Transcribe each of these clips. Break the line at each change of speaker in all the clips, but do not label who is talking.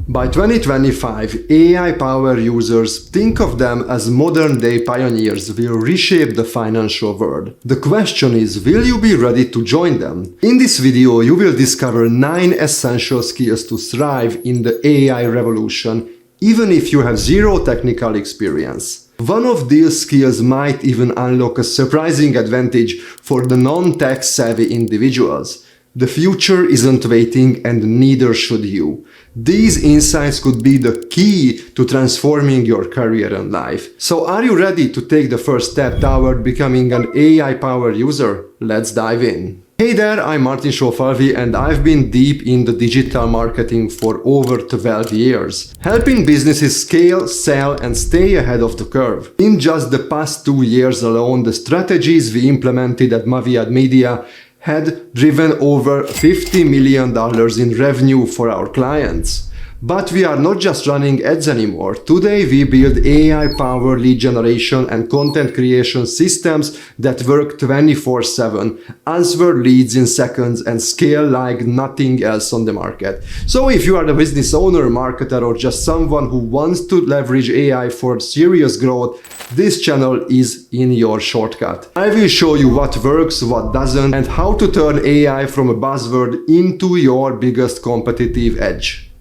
By 2025, AI power users, think of them as modern-day pioneers, will reshape the financial world. The question is, will you be ready to join them? In this video, you will discover 9 essential skills to thrive in the AI revolution, even if you have zero technical experience. One of these skills might even unlock a surprising advantage for the non-tech savvy individuals. The future isn't waiting, and neither should you. These insights could be the key to transforming your career and life. So are you ready to take the first step toward becoming an AI-powered user? Let's dive in. Hey there, I'm Martin Sofalvi, and I've been deep in the digital marketing for over 12 years, helping businesses scale, sell, and stay ahead of the curve. In just the past 2 years alone, the strategies we implemented at Maviad Media had driven over $50 million in revenue for our clients. But we are not just running ads anymore. Today we build AI-powered lead generation and content creation systems that work 24/7, answer leads in seconds, and scale like nothing else on the market. So if you are a business owner, marketer, or just someone who wants to leverage AI for serious growth, this channel is in your shortcut. I will show you what works, what doesn't, and how to turn AI from a buzzword into your biggest competitive edge.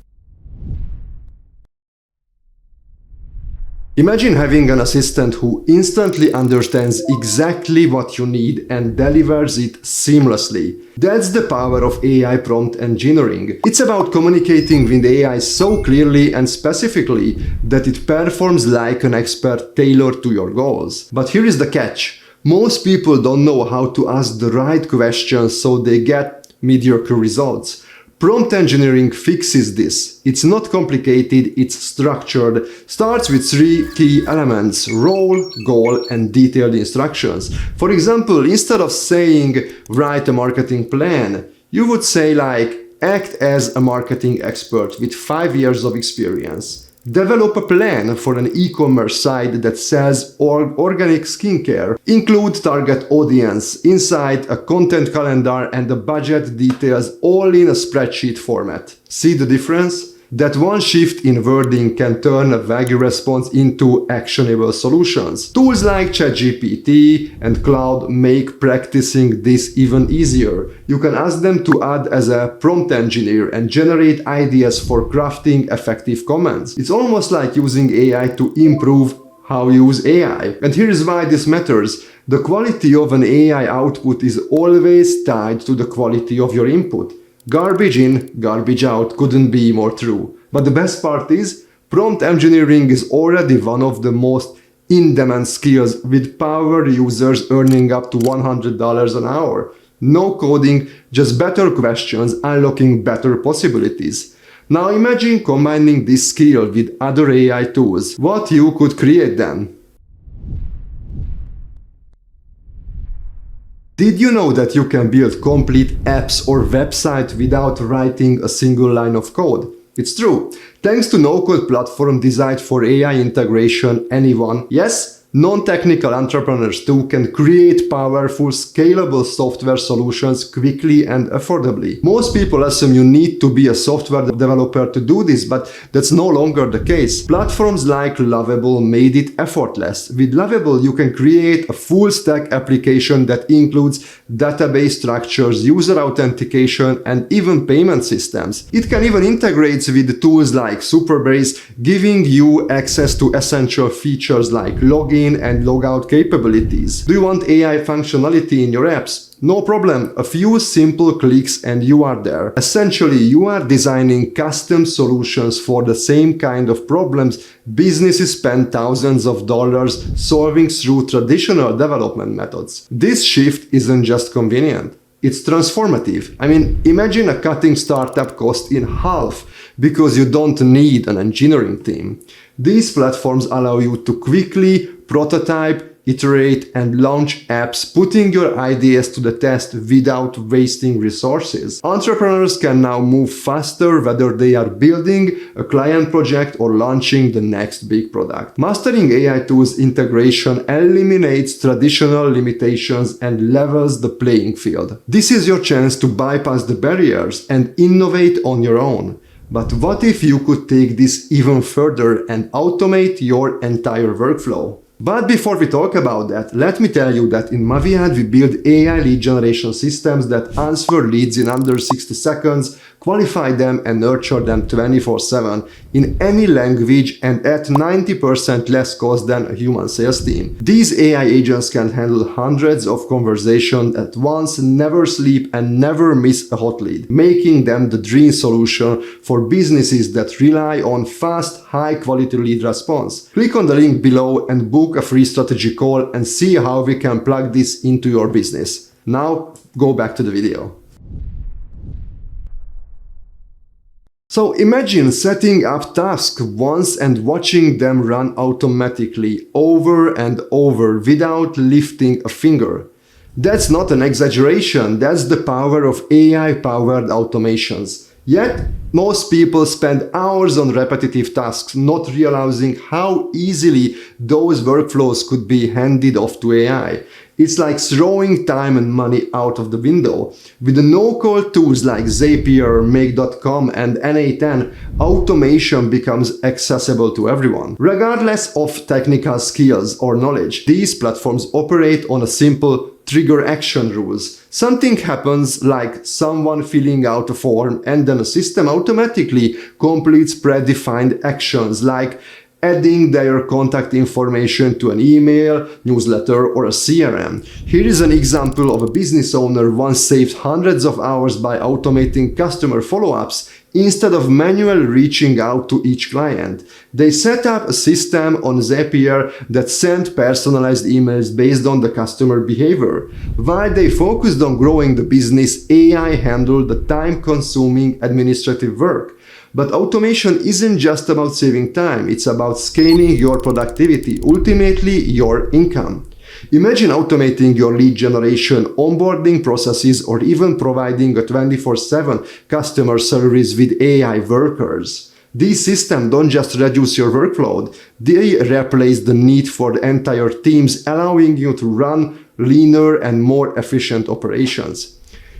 Imagine having an assistant who instantly understands exactly what you need and delivers it seamlessly. That's the power of AI prompt engineering. It's about communicating with AI so clearly and specifically that it performs like an expert tailored to your goals. But here is the catch. Most people don't know how to ask the right questions, so they get mediocre results. Prompt engineering fixes this. It's not complicated, it's structured, starts with 3 key elements: role, goal, and detailed instructions. For example, instead of saying, write a marketing plan, you would say like, act as a marketing expert with 5 years of experience. Develop a plan for an e-commerce site that sells organic skincare. Include target audience, insight, a content calendar, and the budget details all in a spreadsheet format. See the difference? That one shift in wording can turn a vague response into actionable solutions. Tools like ChatGPT and Cloud make practicing this even easier. You can ask them to add as a prompt engineer and generate ideas for crafting effective comments. It's almost like using AI to improve how you use AI. And here's why this matters. The quality of an AI output is always tied to the quality of your input. Garbage in, garbage out couldn't be more true. But the best part is, prompt engineering is already one of the most in-demand skills, with power users earning up to $100 an hour. No coding, just better questions, unlocking better possibilities. Now imagine combining this skill with other AI tools. What you could create then? Did you know that you can build complete apps or websites without writing a single line of code? It's true. Thanks to no-code platform designed for AI integration, anyone, yes, non-technical entrepreneurs too, can create powerful, scalable software solutions quickly and affordably. Most people assume you need to be a software developer to do this, but that's no longer the case. Platforms like Lovable made it effortless. With Lovable, you can create a full-stack application that includes database structures, user authentication, and even payment systems. It can even integrate with tools like Superbase, giving you access to essential features like login and logout capabilities. Do you want AI functionality in your apps? No problem, a few simple clicks and you are there. Essentially, you are designing custom solutions for the same kind of problems businesses spend thousands of dollars solving through traditional development methods. This shift isn't just convenient, it's transformative. I mean, imagine a cutting startup cost in half because you don't need an engineering team. These platforms allow you to quickly prototype, iterate, and launch apps, putting your ideas to the test without wasting resources. Entrepreneurs can now move faster whether they are building a client project or launching the next big product. Mastering AI tools integration eliminates traditional limitations and levels the playing field. This is your chance to bypass the barriers and innovate on your own. But what if you could take this even further and automate your entire workflow? But before we talk about that, let me tell you that in Maviad we build AI lead generation systems that answer leads in under 60 seconds, qualify them and nurture them 24/7 in any language and at 90% less cost than a human sales team. These AI agents can handle hundreds of conversations at once, never sleep and never miss a hot lead, making them the dream solution for businesses that rely on fast, high-quality lead response. Click on the link below and book a free strategy call and see how we can plug this into your business. Now, go back to the video. So imagine setting up tasks once and watching them run automatically over and over without lifting a finger. That's not an exaggeration, that's the power of AI-powered automations. Yet, most people spend hours on repetitive tasks, not realizing how easily those workflows could be handed off to AI. It's like throwing time and money out of the window. With the no-code tools like Zapier, Make.com and N8N, automation becomes accessible to everyone. Regardless of technical skills or knowledge, these platforms operate on a simple trigger action rules. Something happens like someone filling out a form and then a system automatically completes predefined actions like adding their contact information to an email, newsletter or a CRM. Here is an example of a business owner once saved hundreds of hours by automating customer follow-ups instead of manually reaching out to each client. They set up a system on Zapier that sent personalized emails based on the customer behavior. While they focused on growing the business, AI handled the time-consuming administrative work. But automation isn't just about saving time, it's about scaling your productivity, ultimately your income. Imagine automating your lead generation, onboarding processes, or even providing a 24/7 customer service with AI workers. These systems don't just reduce your workload, they replace the need for entire teams, allowing you to run leaner and more efficient operations.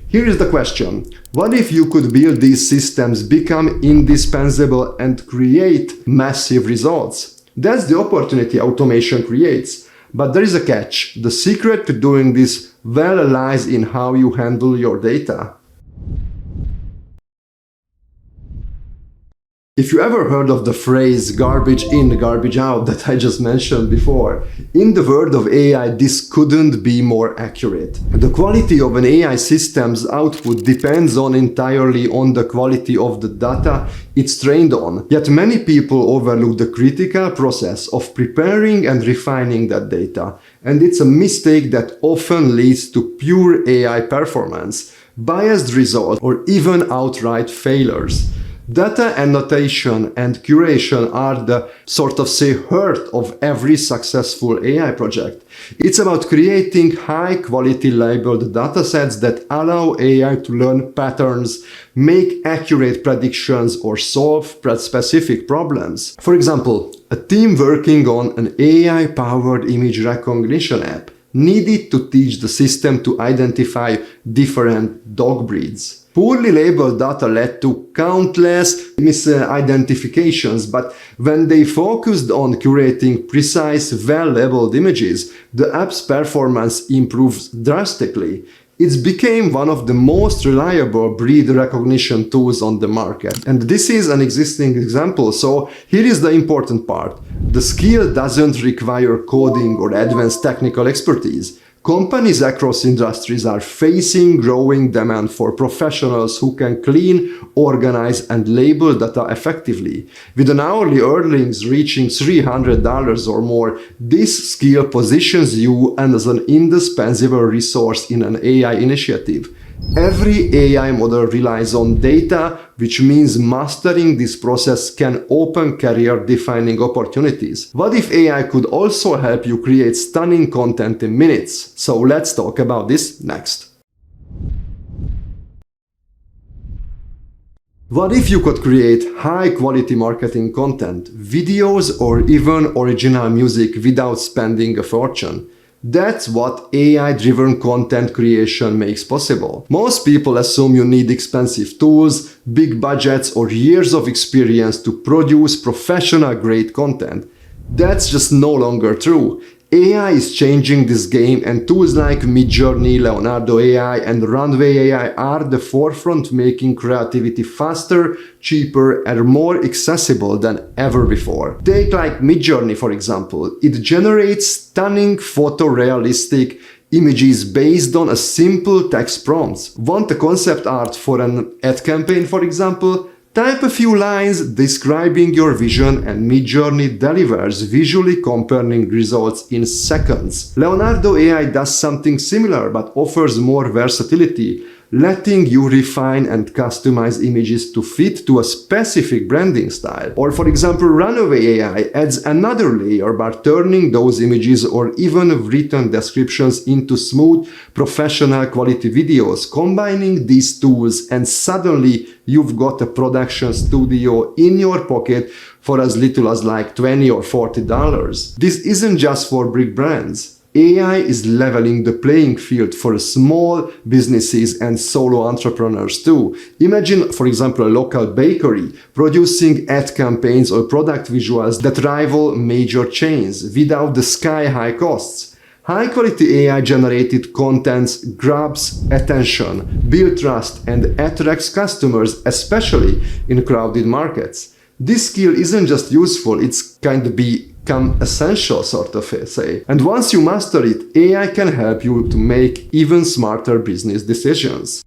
Here is the question: what if you could build these systems, become indispensable, and create massive results? That's the opportunity automation creates. But there is a catch. The secret to doing this well lies in how you handle your data. If you ever heard of the phrase garbage in, garbage out that I just mentioned before, in the world of AI this couldn't be more accurate. The quality of an AI system's output depends entirely on the quality of the data it's trained on. Yet many people overlook the critical process of preparing and refining that data, and it's a mistake that often leads to pure AI performance, biased results, or even outright failures. Data annotation and curation are the heart of every successful AI project. It's about creating high-quality labeled datasets that allow AI to learn patterns, make accurate predictions, or solve specific problems. For example, a team working on an AI-powered image recognition app needed to teach the system to identify different dog breeds. Poorly labeled data led to countless misidentifications, but when they focused on curating precise, well-labeled images, the app's performance improves drastically. It became one of the most reliable breed recognition tools on the market. And this is an existing example, so here is the important part. The skill doesn't require coding or advanced technical expertise. Companies across industries are facing growing demand for professionals who can clean, organize, and label data effectively. With an hourly earnings reaching $300 or more, this skill positions you as an indispensable resource in an AI initiative. Every AI model relies on data, which means mastering this process can open career-defining opportunities. What if AI could also help you create stunning content in minutes? So let's talk about this next. What if you could create high-quality marketing content, videos, or even original music without spending a fortune? That's what AI-driven content creation makes possible. Most people assume you need expensive tools, big budgets, or years of experience to produce professional-grade content. That's just no longer true. AI is changing this game, and tools like Midjourney, Leonardo AI, and Runway AI are the forefront, making creativity faster, cheaper, and more accessible than ever before. Take like Midjourney for example. It generates stunning photorealistic images based on a simple text prompts. Want a concept art for an ad campaign, for example? Type a few lines describing your vision and Midjourney delivers visually compelling results in seconds. Leonardo AI does something similar but offers more versatility, letting you refine and customize images to fit to a specific branding style. Or for example, Runway AI adds another layer by turning those images or even written descriptions into smooth, professional quality videos. Combining these tools and suddenly you've got a production studio in your pocket for as little as like $20 or $40. This isn't just for big brands. AI is leveling the playing field for small businesses and solo entrepreneurs too. Imagine, for example, a local bakery producing ad campaigns or product visuals that rival major chains without the sky-high costs. High-quality AI-generated content grabs attention, builds trust, and attracts customers, especially in crowded markets. This skill isn't just useful, it's kind of become essential, sort of say. And once you master it, AI can help you to make even smarter business decisions.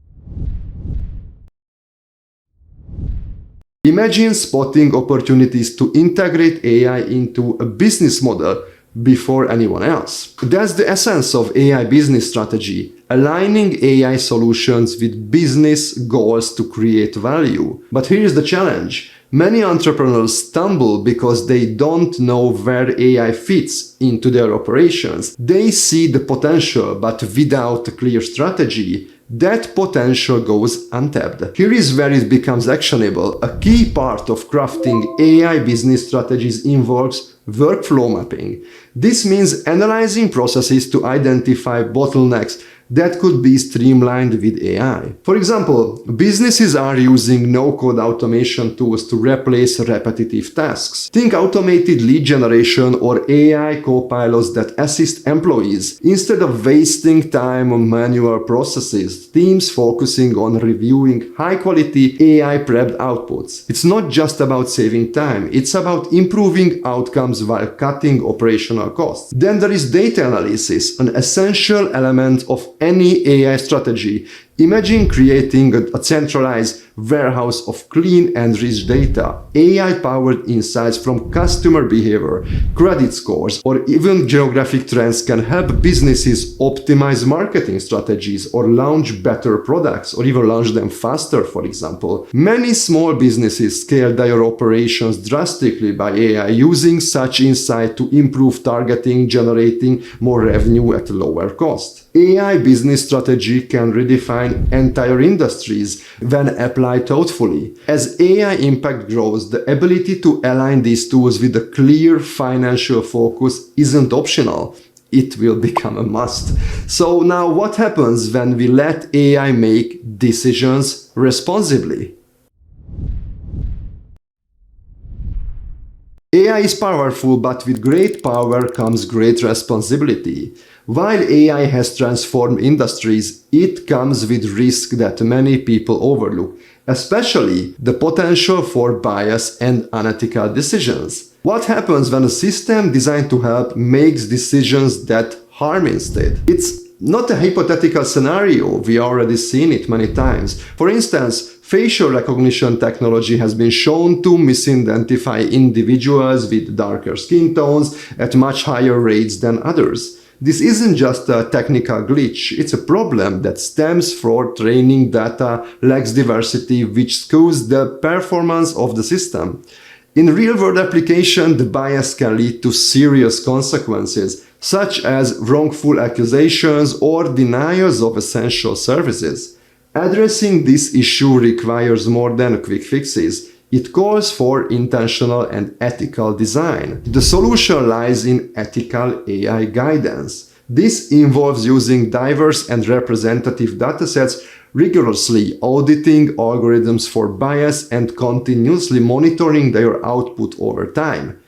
Imagine spotting opportunities to integrate AI into a business model before anyone else. That's the essence of AI business strategy, aligning AI solutions with business goals to create value. But here's the challenge. Many entrepreneurs stumble because they don't know where AI fits into their operations. They see the potential, but without a clear strategy, that potential goes untapped. Here is where it becomes actionable. A key part of crafting AI business strategies involves workflow mapping. This means analyzing processes to identify bottlenecks that could be streamlined with AI. For example, businesses are using no-code automation tools to replace repetitive tasks. Think automated lead generation or AI copilots that assist employees. Instead of wasting time on manual processes, teams focusing on reviewing high-quality AI-prepped outputs. It's not just about saving time, it's about improving outcomes while cutting operational costs. Then there is data analysis, an essential element of any AI strategy. Imagine creating a centralized warehouse of clean and rich data. AI-powered insights from customer behavior, credit scores, or even geographic trends can help businesses optimize marketing strategies or launch better products or even launch them faster, for example. Many small businesses scale their operations drastically by AI, using such insight to improve targeting, generating more revenue at a lower cost. AI business strategy can redefine entire industries when applied thoughtfully. As AI impact grows, the ability to align these tools with a clear financial focus isn't optional. It will become a must. So now what happens when we let AI make decisions responsibly? AI is powerful, but with great power comes great responsibility. While AI has transformed industries, it comes with risk that many people overlook, especially the potential for bias and unethical decisions. What happens when a system designed to help makes decisions that harm instead? It's not a hypothetical scenario, we already seen it many times. For instance, facial recognition technology has been shown to misidentify individuals with darker skin tones at much higher rates than others. This isn't just a technical glitch, it's a problem that stems from training data lacks diversity, which skews the performance of the system. In real-world application, the bias can lead to serious consequences, such as wrongful accusations or denials of essential services. Addressing this issue requires more than quick fixes. It calls for intentional and ethical design. The solution lies in ethical AI guidance. This involves using diverse and representative datasets, rigorously auditing algorithms for bias, and continuously monitoring their output over time.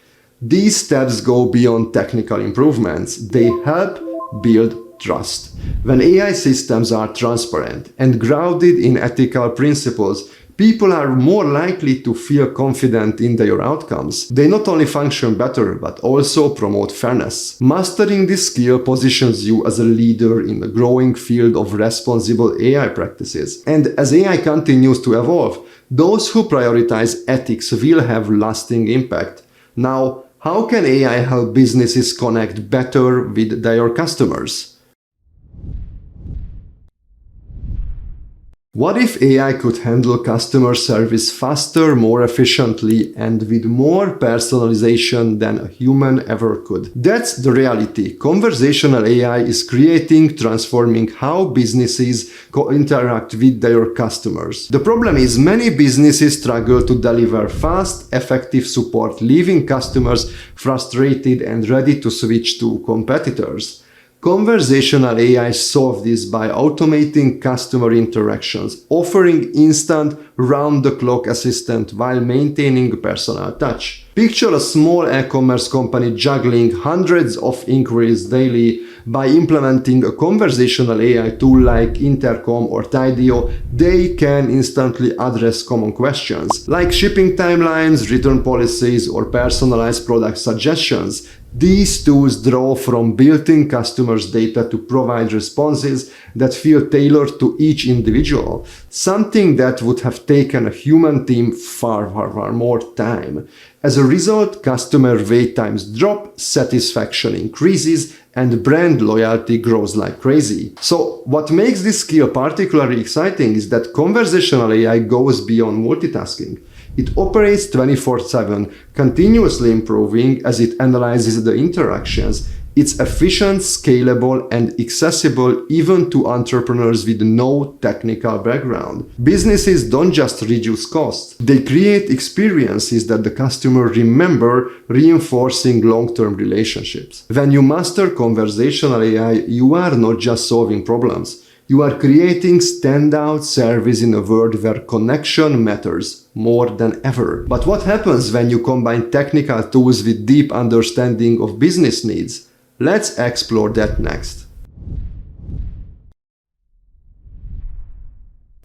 These steps go beyond technical improvements. They help build trust. When AI systems are transparent and grounded in ethical principles, people are more likely to feel confident in their outcomes. They not only function better, but also promote fairness. Mastering this skill positions you as a leader in the growing field of responsible AI practices. And as AI continues to evolve, those who prioritize ethics will have lasting impact. Now, how can AI help businesses connect better with their customers? What if AI could handle customer service faster, more efficiently, and with more personalization than a human ever could? That's the reality. Conversational AI is transforming how businesses interact with their customers. The problem is many businesses struggle to deliver fast, effective support, leaving customers frustrated and ready to switch to competitors. Conversational AI solves this by automating customer interactions, offering instant, round-the-clock assistance while maintaining personal touch. Picture a small e-commerce company juggling hundreds of inquiries daily. By implementing a conversational AI tool like Intercom or Tidio, they can instantly address common questions, like shipping timelines, return policies, or personalized product suggestions. These tools draw from built-in customers' data to provide responses that feel tailored to each individual, something that would have taken a human team far more time. As a result, customer wait times drop, satisfaction increases, and brand loyalty grows like crazy. So, what makes this skill particularly exciting is that conversational AI goes beyond multitasking. It operates 24/7, continuously improving as it analyzes the interactions. It's efficient, scalable, and accessible even to entrepreneurs with no technical background. Businesses don't just reduce costs, they create experiences that the customer remember, reinforcing long-term relationships. When you master conversational AI, you are not just solving problems. You are creating standout service in a world where connection matters more than ever. But what happens when you combine technical tools with deep understanding of business needs? Let's explore that next.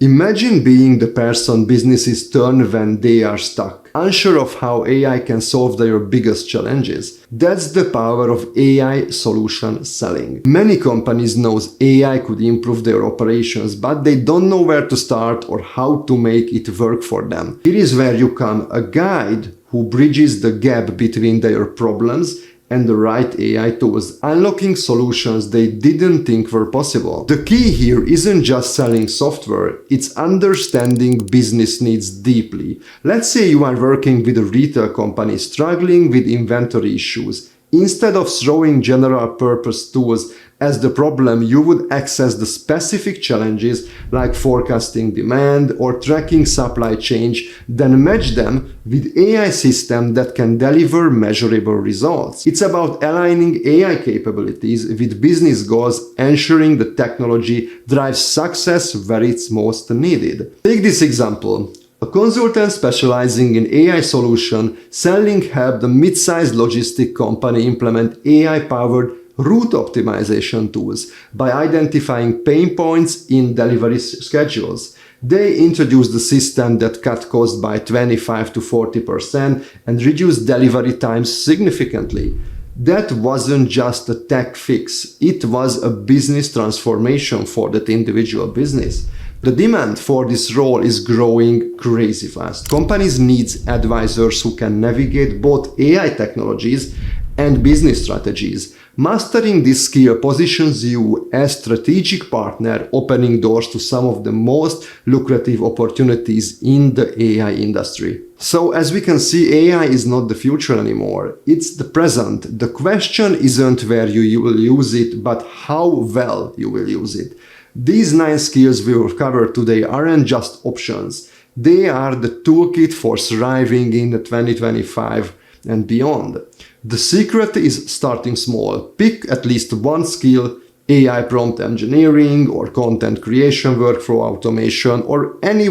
Imagine being the person businesses turn when they are stuck, unsure of how AI can solve their biggest challenges. That's the power of AI solution selling. Many companies know AI could improve their operations, but they don't know where to start or how to make it work for them. Here is where you come, a guide who bridges the gap between their problems and the right AI tools, unlocking solutions they didn't think were possible. The key here isn't just selling software, it's understanding business needs deeply. Let's say you are working with a retail company struggling with inventory issues. Instead of throwing general-purpose tools as the problem, you would access the specific challenges like forecasting demand or tracking supply chain, then match them with AI systems that can deliver measurable results. It's about aligning AI capabilities with business goals, ensuring the technology drives success where it's most needed. Take this example. A consultant specializing in AI solution selling helped a mid-sized logistic company implement AI-powered route optimization tools by identifying pain points in delivery schedules. They introduced a system that cut costs by 25 to 40% and reduced delivery times significantly. That wasn't just a tech fix, it was a business transformation for that individual business. The demand for this role is growing crazy fast. Companies need advisors who can navigate both AI technologies and business strategies. Mastering this skill positions you as a strategic partner, opening doors to some of the most lucrative opportunities in the AI industry. So as we can see, AI is not the future anymore, it's the present. The question isn't where you will use it, but how well you will use it. These 9 skills we will cover today aren't just options. They are the toolkit for thriving in 2025. and beyond. The secret is starting small. Pick at least one skill, AI prompt engineering or content creation, workflow automation, or any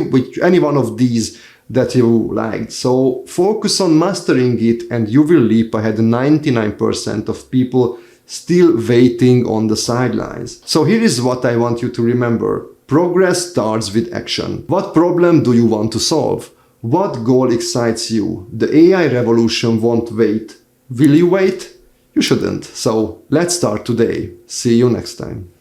one of these that you liked. So focus on mastering it and you will leap ahead 99% of people still waiting on the sidelines. So here is what I want you to remember. Progress starts with action. What problem do you want to solve? What goal excites you? The AI revolution won't wait. Will you wait? You shouldn't. So let's start today. See you next time.